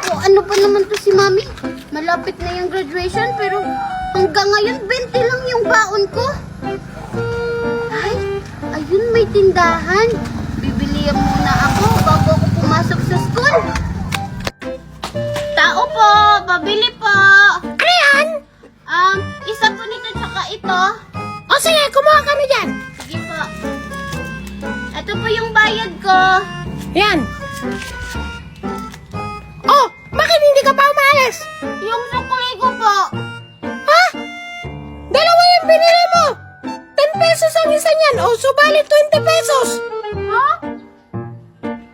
O ano pa naman to si Mami? Malapit na yung graduation pero hanggang ngayon 20 lang yung baon ko. Ay, ayun may tindahan. Bibili muna ako bago ako pumasok sa school. Tao po, pabili po. Ano yan? Isa po nito tsaka ito. O sige, kumuha ka na dyan. Sige po. Ito po yung bayad ko. Yan. Oh, bakit hindi ka pa umalis? Yung sukli ko po. Ha? Dalawa yung binili mo. 10 pesos ang isa niyan. O, subalit 20 pesos. Ha?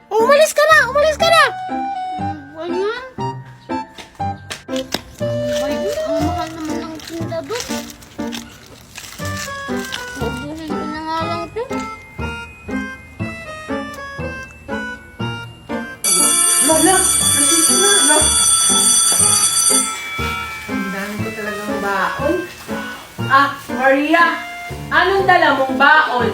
Umalis ka na, umalis ka na. Ganyan? Ay, ang mahal naman ng tinda doon. Ubuhin ko na nga lang ito. Lola, nandito na, no? Ang dami ko talagang baon. Maria, anong dala mong baon?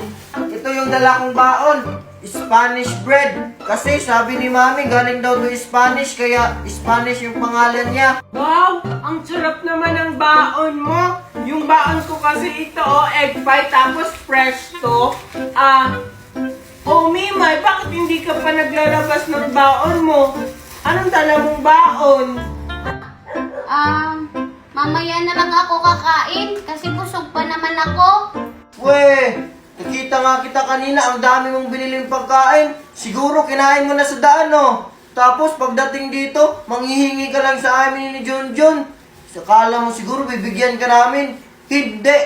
Ito yung dala kong baon. Spanish bread. Kasi sabi ni Mami, galing daw to Spanish, kaya Spanish yung pangalan niya. Wow, ang sarap naman ng baon mo. Yung baon ko kasi ito, egg pie, tapos fresh to. Mimay, bakit hindi ka pa naglalabas ng baon mo? Anong dala mong baon? Mamaya na lang ako kakain kasi busog pa naman ako. Weh, nakita nga kita kanina, ang dami mong biniling pagkain. Siguro kinain mo na sa daan, no? Tapos pagdating dito, manghihingi ka lang sa amin ni Junjun. Sakala mo siguro bibigyan ka namin. Hindi.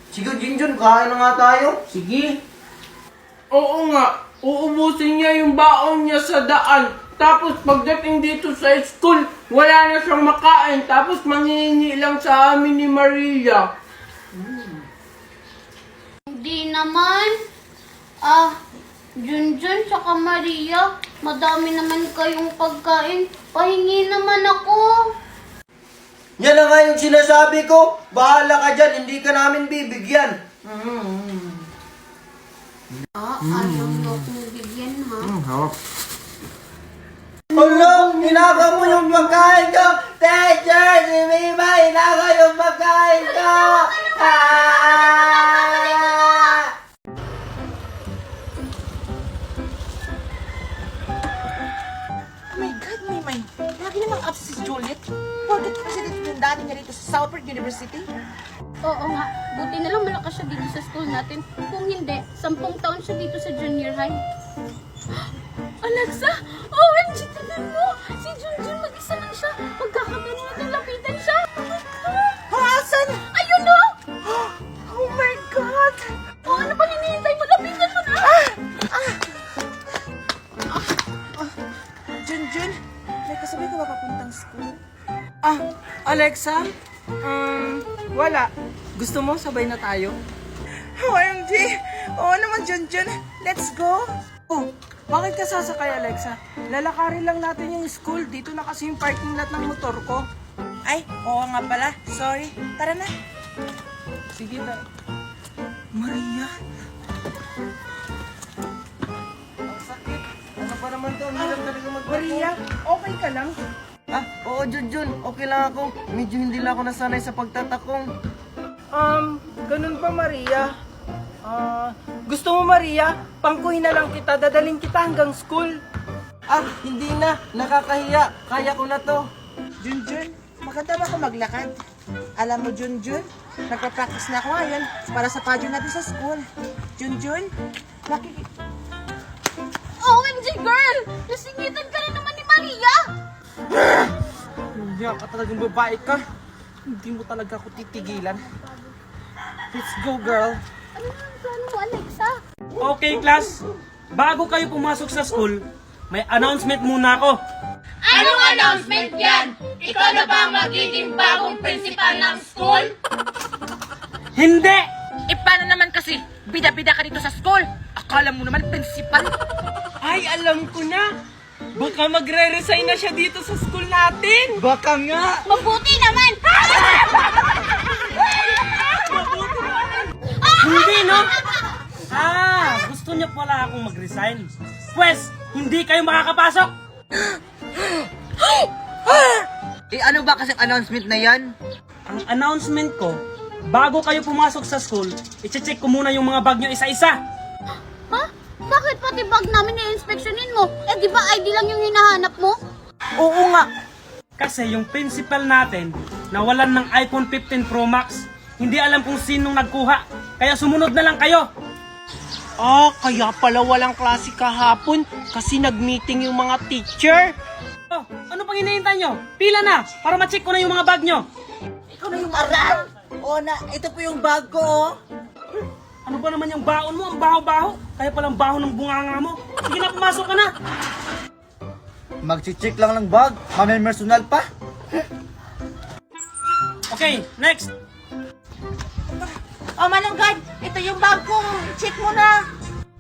Sige, Junjun, kain na nga tayo. Sige. Oo nga, uubusin niya yung baon niya sa daan. Tapos pagdating dito sa school, wala na siyang makain. Tapos manghihingi lang sa amin ni Maria. Hindi naman. Junjun tsaka Maria, madami naman kayong pagkain. Pahingi naman ako. Yan na nga yung sinasabi ko. Bahala ka dyan, hindi ka namin bibigyan. Ayaw mo akong bigyan, ha? Hala, inaga mo yung pagkain ko! Teacher, si Mima, inaga yung pagkain ko! Oh my God, Maymay. Lagi namang absent si Juliet. Bakit president yung dati niya dito sa Southport University? Oo nga, buti na lang malakas siya dito sa school natin. Kung hindi, 10 taon siya dito sa junior high. Alexa! OMG, tignan mo! Si Junjun mag-isa lang siya. Pagkakabili natin, lapitan siya. Asan? Ayun no! Oh my God! Oh, ano pang hinihintay mo? Lapitan mo na! Junjun, may kasabay ka ba papuntang school? Alexa? Wala. Gusto mo sabay na tayo? OMG! Oo naman, Junjun. Let's go! Oh, bakit ka sasakay, Alexa? Lalakarin lang natin yung school. Dito na kasi yung parking lot ng motor ko. Ay, oo nga pala. Sorry. Tara na. Sige, Maria? Ang sakit. Ano pa naman to? Ang hirap talaga Maria, okay ka lang? Oo, Junjun. Okay lang ako. Medyo hindi lang ako nasanay sa pagtatakong. Ganun ba, Maria? Gusto mo, Maria? Pangkuhin na lang kita. Dadaling kita hanggang school. Hindi na. Nakakahiya. Kaya ko na to. Junjun, maganda ba ako maglakad? Alam mo, Junjun, nagpa-practice na ako ngayon para sa pageant natin sa school. Junjun, OMG girl! Nasingitan ka na naman ni Maria! Maria, ka talagang babae ka. Hindi mo talaga ako titigilan. Let's go, girl. Ano ang plano mo, Alexa? Okay, class. Bago kayo pumasok sa school, may announcement muna ako. Anong announcement yan? Ikaw na ba ang magiging bagong principal ng school? Hindi! Paano naman kasi? Bida-bida ka dito sa school. Akala mo naman principal. Ay, alam ko na. Baka magre-resign na siya dito sa school natin. Baka nga. Mabuti naman! Hindi, no? Gusto niyo pala akong mag-resign. Pwes, hindi kayo makakapasok. ano ba kasi announcement na yan? Ang announcement ko, bago kayo pumasok sa school, i-check ko muna yung mga bag nyo isa-isa. Ha? Bakit pati bag namin i-inspectionin mo? Eh di ba ID lang yung hinahanap mo? Oo nga. Kasi yung principal natin, nawalan ng iPhone 15 Pro Max, hindi alam kung sinong nagkuha. Kaya sumunod na lang kayo. Ah, kaya pala walang klase kahapon kasi nag-meeting yung mga teacher. Oh, ano pang hinihintay nyo? Pila na, para ma-check ko na yung mga bag nyo. Ikaw na yung aral. Oo na, ito po yung bag ko, oh. Ano ba naman yung baon mo? Ang baho-baho. Kaya palang baho ng bunganga mo. Sige na, pumasok ka na. Mag-check lang ng bag, personal pa. Okay, next. Oh, Mananggad, ito yung bag ko. Check mo na.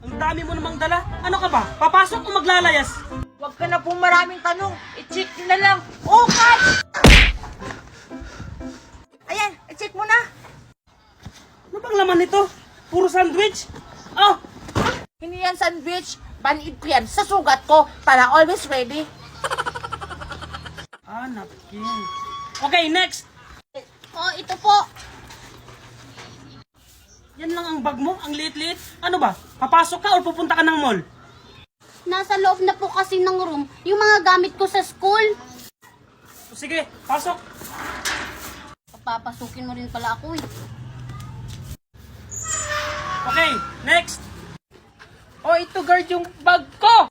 Ang dami mo namang dala. Ano ka ba? Papasok o maglalayas? Huwag ka na po maraming tanong. I-check na lang. Oh, God! Ayan, i-check mo na. Ano bang laman nito? Puro sandwich? Oh, Hindi yan sandwich. Banid ko yan sa sugat ko para always ready. napkin. Okay, next. Oh, ito po. Yan lang ang bag mo? Ang liit-liit? Ano ba? Papasok ka o pupunta ka ng mall? Nasa loob na po kasi ng room yung mga gamit ko sa school. Sige, pasok. Papapasukin mo rin pala ako eh. Okay, next. Oh, ito guard yung bag ko!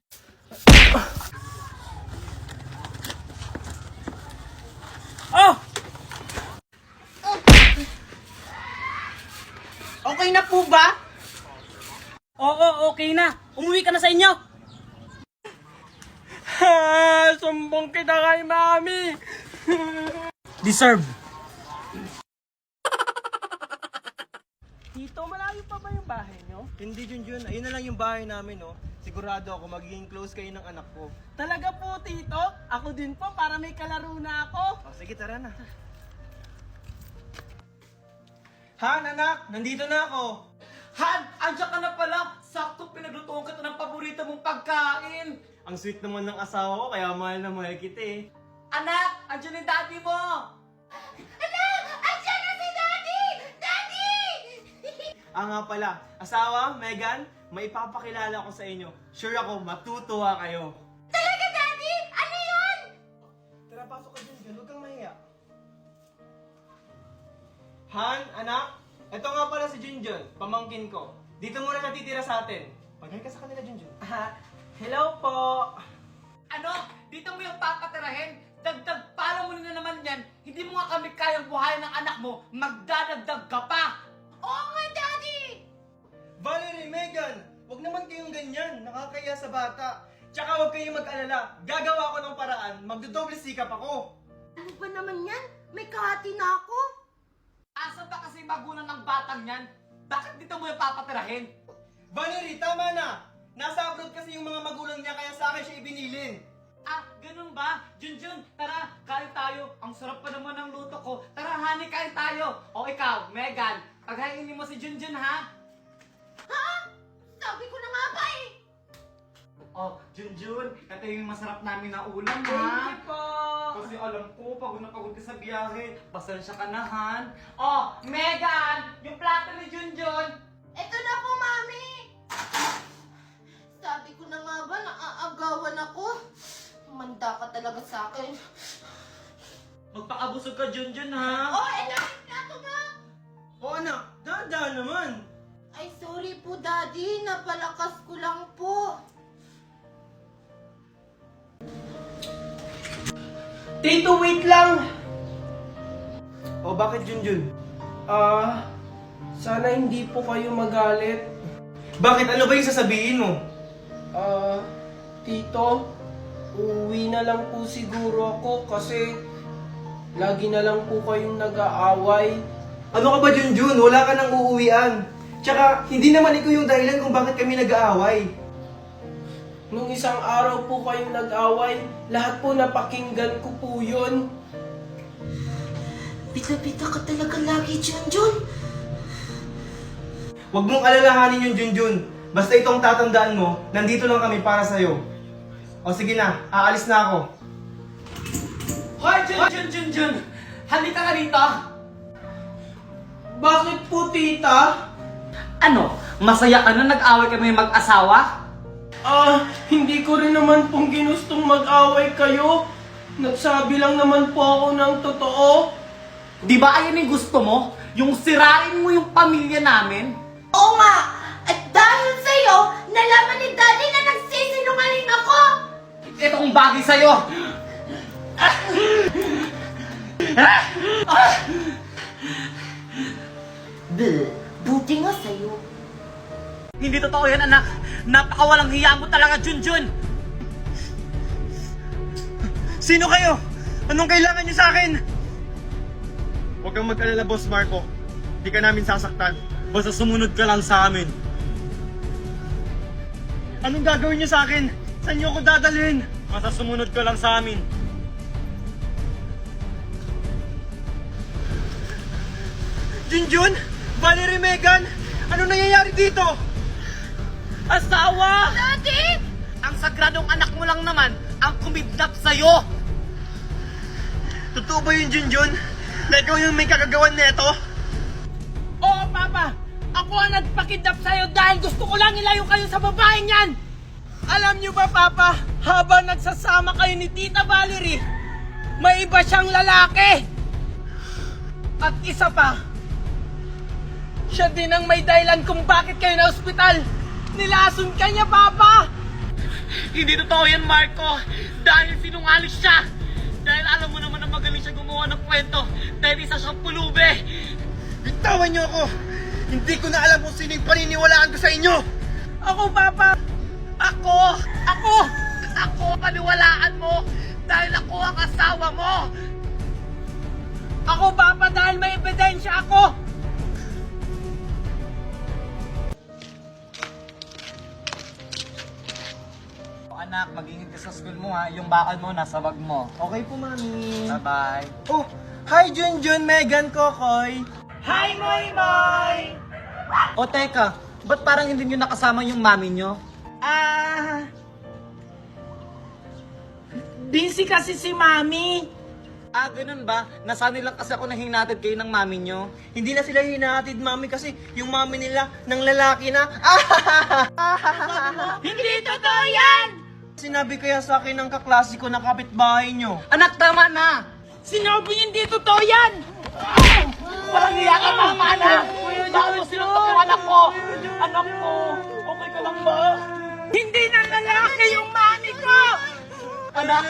Oh! Okay na po ba? Oo, okay na. Umuwi ka na sa inyo. Ha, sumbong kita kay mami. Deserve. Tito, malayo pa ba yung bahay nyo? Hindi, Junjun. Ayun na lang yung bahay namin, no? Sigurado ako magiging close kayo ng anak ko. Talaga po, Tito? Ako din po, para may kalaro na ako. O, sige, tara na. Han, anak! Nandito na ako! Han, andyan ka na pala. Sakto pinaglutuan ka ng paborito mong pagkain. Ang sweet naman ng asawa ko, kaya mahal na mahal kita eh. Anak, andyan yung daddy mo. Nga pala, asawa, Megan, may ipapakilala ko sa inyo. Sure ako, matutuwa kayo. Talaga, Daddy? Ano yun? Tara, pasok ka dyan, huwag kang mahiya. Han, anak, eto nga pala si Junjun, pamangkin ko. Dito muna natitira sa atin. Mag-hi ka sa kanila, Junjun. Hello po. Ano? Dito mo yung papatirahin? Dagdag pala mo na naman yan. Hindi mo nga kami kayang buhayin ng anak mo. Magdadagdag ka pa. Oo nga, Daddy! Valerie, Megan, huwag naman kayong ganyan. Nakakaya sa bata. Tsaka huwag kayong mag-alala. Gagawa ko ng paraan. Magdodoble sikap ako. Ano ba naman yan? May kahati na ako. Asa ba kasi magulang ng batang yan? Bakit dito mo yung papatirahin? Valerie, tama na. Nasa abroad kasi yung mga magulang niya kaya sa akin siya ibinilin. Ah, ganun ba? Junjun, tara, kain tayo. Ang sarap pa naman ng luto ko. Tara, honey, kain tayo. O ikaw, Megan, paghainin mo si Junjun, ha? Ha? Sabi ko na nga ba eh. Oh, Junjun, ito yung masarap namin na ulam, ha? Thank you po. Kasi alam ko, pagod na pagod ka sa biyahe. Pasensya ka na, Han. Oh, Megan, yung plato ni Junjun. Ito na po, Mami. Sabi ko na nga ba, naaagawan ako. Manda ka talaga sa akin. Magpakabusog ka, Junjun, ha? Oh, ito yung plato mo. O anak, dahan-dahan naman. Ay, sorry po, Daddy. Napalakas ko lang po. Tito, wait lang. O bakit, Junjun? Sana hindi po kayo magalit. Bakit? Ano ba yung sasabihin mo? Tito, uuwi na lang po siguro ako kasi lagi na lang po kayong nag-aaway. Ano ka ba, Junjun? Wala ka nang uuwian. Tsaka, hindi naman ikaw yung dahilan kung bakit kami nag-aaway. Nung isang araw po kayong nag-away, lahat po napakinggan ko po yun. Pita-pita ka talaga lagi, Junjun. Huwag mong alalahanin yung Junjun. Basta itong tatandaan mo, nandito lang kami para sa'yo. O sige na, aalis na ako. Hoy, Jun! Halika ka rito! Bakit po, tita? Ano? Masaya ka na nag-away kami mag-asawa? Hindi ko rin naman pong ginustong mag-away kayo. Nagsabi lang naman po ako ng totoo. Di ba ayan yung gusto mo? Yung sirain mo yung pamilya namin? Oo nga! At dahil sa'yo, nalaman ni Daddy na nagsisinungaling ako! Itong bagay sa'yo! Buti nga sa'yo. Hindi totoo yan, anak. Napakawalang hiya mo talaga, Junjun. Sino kayo? Anong kailangan niyo sa akin? Huwag kang mag-alala, Boss Marco. Hindi ka namin sasaktan. Basta sumunod ka lang sa amin. Anong gagawin niyo sa akin? Saan niyo ako dadalhin? Basta sumunod ka lang sa amin. Junjun? Valerie, Megan? Ano nangyayari dito? Asawa! Daddy! Ang sagradong anak mo lang naman ang kumidnap sa'yo! Totoo ba yun, Junjun? Na ikaw yung may kagagawan neto? Oo, Papa! Ako ang nagpakidnap sa'yo dahil gusto ko lang ilayo kayo sa babaeng yan! Alam niyo ba, Papa, habang nagsasama kayo ni Tita Valerie, may iba siyang lalaki! At isa pa, siya din ang may dahilan kung bakit kayo na ospital! Nilason ka niya, Papa! Hindi totoo yan, Marco! Dahil sinungaling siya! Dahil alam mo naman na magaling siya gumawa ng kwento dahil isa siyang pulube! Bitawan niyo ako! Hindi ko na alam kung sino yung paniniwalaan ko sa inyo! Ako, Papa! Ako! Ako paniwalaan mo dahil ako ang asawa mo! Ako, Papa, dahil may ebidensya ako! Anak, mag-ingat ka sa school mo ha. Yung bakal mo, nasa bag mo. Okay po, Mami. Bye-bye. Oh, hi Junjun, Megan, Kokoy. Hi, Moy Moy! O teka, ba't parang hindi nyo nakasama yung mami nyo? Busy kasi si Mami. Ganun ba? Nasanay lang kasi ako na hinatid kayo ng mami nyo. Hindi na sila hinahatid, Mami, kasi yung mami nila ng lalaki na. Hindi totoo yan! Sinabi kaya sa akin ng kaklase ko na kapitbahay nyo. Anak, tama na! Sinabi niyo hindi totoo yan! Walang hiya ka, tama na! Bakit mo sinuntok yung anak ko? Anak ko, okay ka lang ba? Hindi na lalaki yung mami ko! Anak,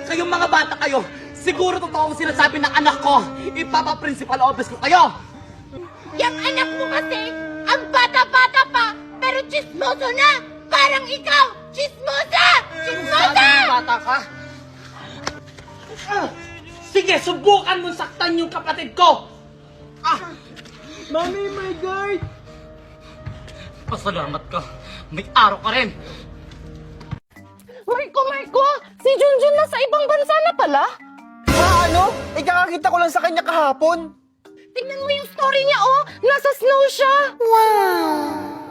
kayong mga bata kayo, siguro totoo ang sinasabi ng anak ko. Ipapa-principal office ko kayo! Yung anak mo kasi, ang bata-bata pa, pero chismoso na! Parang ikaw! Chismosa! Sabi ng bata ka? Sige, subukan mo saktan yung kapatid ko! Mami, my God! Pasalamat ka. May araw ka rin. Marco! Si Junjun nasa ibang bansa na pala? Ano? Ikakakita ko lang sa kanya kahapon. Tingnan mo yung story niya, oh! Nasa snow siya!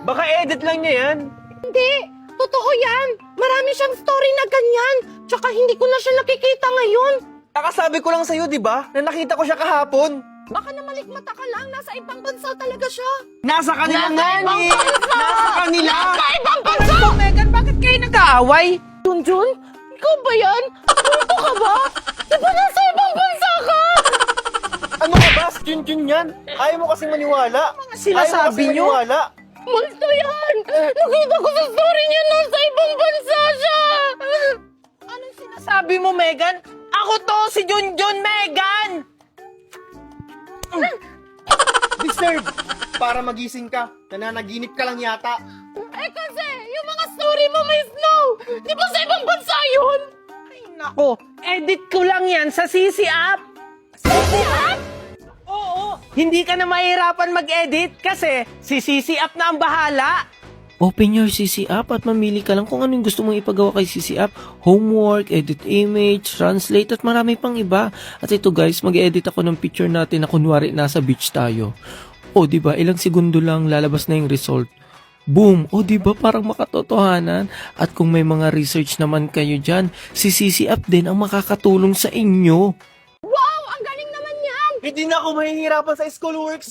Baka edit lang niya yan. Hindi! Totoo yan! Marami siyang story na ganyan! Tsaka hindi ko na siya nakikita ngayon! Kakasabi ko lang sa'yo, di ba? Na nakita ko siya kahapon. Baka namalikmata ka lang, nasa ibang bansa talaga siya! Nasa kanila nga ni! Nasa kanila! Nasa ibang bansa! Megan, bakit kayo nag-aaway? Junjun? Ikaw ba yan? Punto ka ba? Di ba nasa ibang bansa ka? Ano ka ba? Junjun yan? Ayaw mo kasing maniwala. sinasabi niyo? Maniwala. Multo yan! Nakita ko sa story niya nasa ibang bansa siya! Anong sinasabi mo, Megan? Ako to, si Junjun, Megan! Deserve! Para magising ka. Nananaginip ka lang yata. Eh kasi, yung mga story mo may snow! Di ba sa ibang bansa yun? Ay nako, edit ko lang yan sa CC app! CC app? Oo, hindi ka na mahirapan mag-edit kasi si CC app na ang bahala! Open your CC app at mamili ka lang kung anong gusto mong ipagawa kay CC app. Homework, edit image, translate at marami pang iba. At ito guys, mag-edit ako ng picture natin na kunwari nasa beach tayo. O diba, ilang segundo lang lalabas na yung result. Boom! O di ba parang makatotohanan? At kung may mga research naman kayo dyan, si CC App din ang makakatulong sa inyo. Wow! Ang galing naman yan! Hindi na ako mahihirapan sa schoolworks